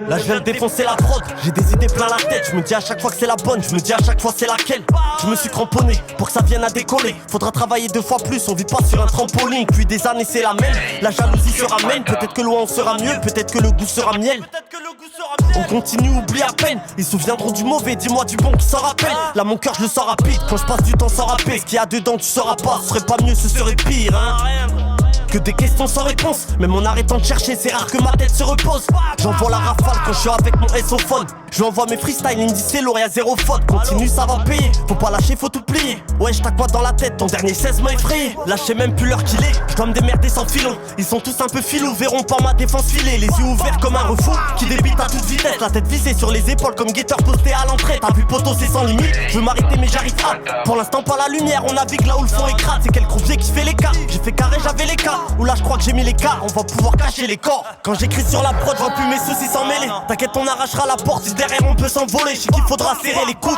Là je viens de défoncer la prod, j'ai des idées plein la tête. Je me dis à chaque fois que c'est la bonne, je me dis à chaque fois c'est laquelle. Je me suis cramponné pour que ça vienne à décoller. Faudra travailler 2 fois plus, on vit pas sur un trampoline. Depuis des années c'est la même, la jalousie se ramène. Peut-être que loin on sera mieux, peut-être que le goût sera miel. On continue, oublie à peine. Ils se souviendront du mauvais, dis-moi du bon qui s'en rappelle. Là mon cœur je le sens rapide, quand je passe du temps sans rapper. Ce qu'il y a dedans tu sauras pas, ce serait pas mieux, ce serait pire hein. Que des questions sans réponse, même en arrêtant de chercher, c'est rare que ma tête se repose. J'envoie la rafale quand je suis avec mon S au phone. Je lui envoie mes freestyles, il me dit c'est lourd, y'a 0 faute. Continue, ça va payer, faut pas lâcher, faut tout plier. Ouais, je quoi dans la tête, ton dernier 16 m'a effrayé. Là, je sais même plus l'heure qu'il est, je dois me démerder sans filon. Ils sont tous un peu filous, verront pas ma défense filer. Les yeux ouverts comme un refou, qui débite à toute vitesse. La tête vissée sur les épaules comme guetteur posté à l'entrée. T'as vu poteau, c'est sans limite, je veux m'arrêter mais j'arrive pas. Pour l'instant pas la lumière, on navigue là où le fond écrase. C'est quel croupier qui fait les cas, j'ai fait carré, j'avais les cas. Ou là je crois que j'ai mis les cas, on va pouvoir cacher les corps. Quand j'écris sur la prod, je vois plus mes soucis s'en mêler. T'inquiète, on arrachera la porte, si derrière on peut s'envoler. Je sais qu'il faudra serrer les coudes.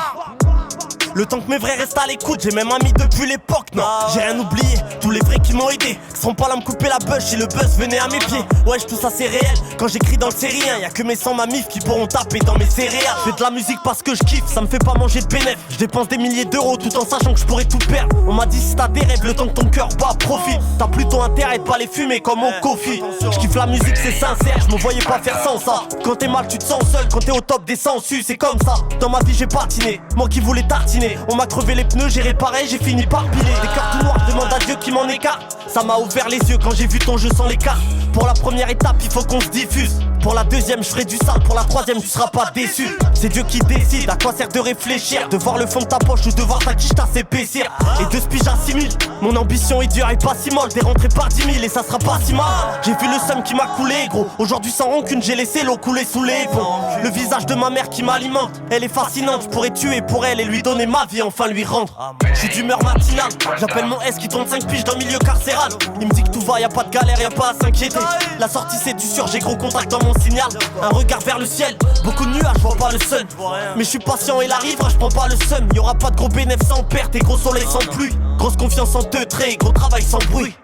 Le temps que mes vrais restent à l'écoute, j'ai même ami depuis l'époque, non, j'ai rien oublié, tous les vrais qui m'ont aidé seront pas là me couper la bûche si le buzz venait à mes pieds. Wesh tout ça c'est réel, quand j'écris dans le sérien, y'a que mes 100 mamifs qui pourront taper dans mes céréales. Je fais de la musique parce que je kiffe, ça me fait pas manger de bénéf. Je dépense des milliers d'euros tout en sachant que je pourrais tout perdre. On m'a dit si t'as des rêves, le temps que ton cœur bat, profite. T'as plutôt intérêt de pas les fumer comme au coffee. Je kiffe la musique c'est sincère, je me voyais pas faire sans ça. Quand t'es mal tu te sens seul, quand t'es au top des sensus, c'est comme ça. Dans ma vie j'ai patiné, moi qui voulais tartiner. On m'a crevé les pneus, j'ai réparé, j'ai fini par piler. Des cœurs tout noirs, demande à Dieu qui m'en écarte. Ça m'a ouvert les yeux quand j'ai vu ton jeu sans les cartes. Pour la première étape, il faut qu'on se diffuse. Pour la deuxième, je ferai du sale. Pour la troisième, tu seras pas déçu. C'est Dieu qui décide, à quoi sert de réfléchir. De voir le fond de ta poche ou de voir ta quiche s'épaissir. Et de ce pige à 6000, mon ambition est dure et pas si molle. T'es rentré par 10 000 et ça sera pas si mal. J'ai vu le seum qui m'a coulé gros. Aujourd'hui sans rancune, j'ai laissé l'eau couler sous les ponts. Le visage de ma mère qui m'alimente, elle est fascinante. Je pourrais tuer pour elle et lui donner ma vie, enfin lui rendre. Je suis d'humeur matinale, j'appelle mon S qui tourne 5 piges dans le milieu carcéral. Il me dit que tout va, y'a pas de galère, y'a pas à s'inquiéter. La sortie c'est du sûr, j'ai gros contact dans mon signal. Un regard vers le ciel, beaucoup de nuages, je vois pas le sun. Mais je suis patient et il arrivera, je prends pas le seum. Y'aura pas de gros bénéfices sans perte et gros soleil sans pluie. Grosse confiance en deux traits, gros travail sans bruit.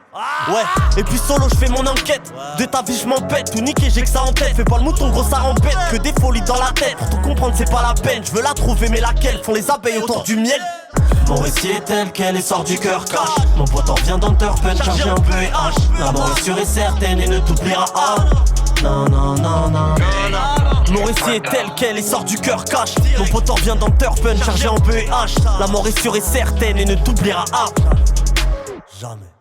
Ouais, et puis solo je fais mon enquête. De ta vie je m'embête, tout niquer j'ai que ça en tête. Fais pas le mouton gros ça rembête, que des folies dans la tête. Pour tout comprendre c'est pas la peine, je veux la trouver mais laquelle. Font les abeilles autour du miel. Mon récit est tel qu'elle et sort du cœur cash. Mon pote en vient d'Unterpen, chargé un peu et H. La mort est sûre et certaine et ne t'oubliera pas. Non, non, non, non, non. Mon récit est tel qu'elle et sort du cœur cash. Mon pote en vient d'Unterpen, chargé en peu et H. La mort est sûre et certaine et ne t'oubliera pas. Jamais.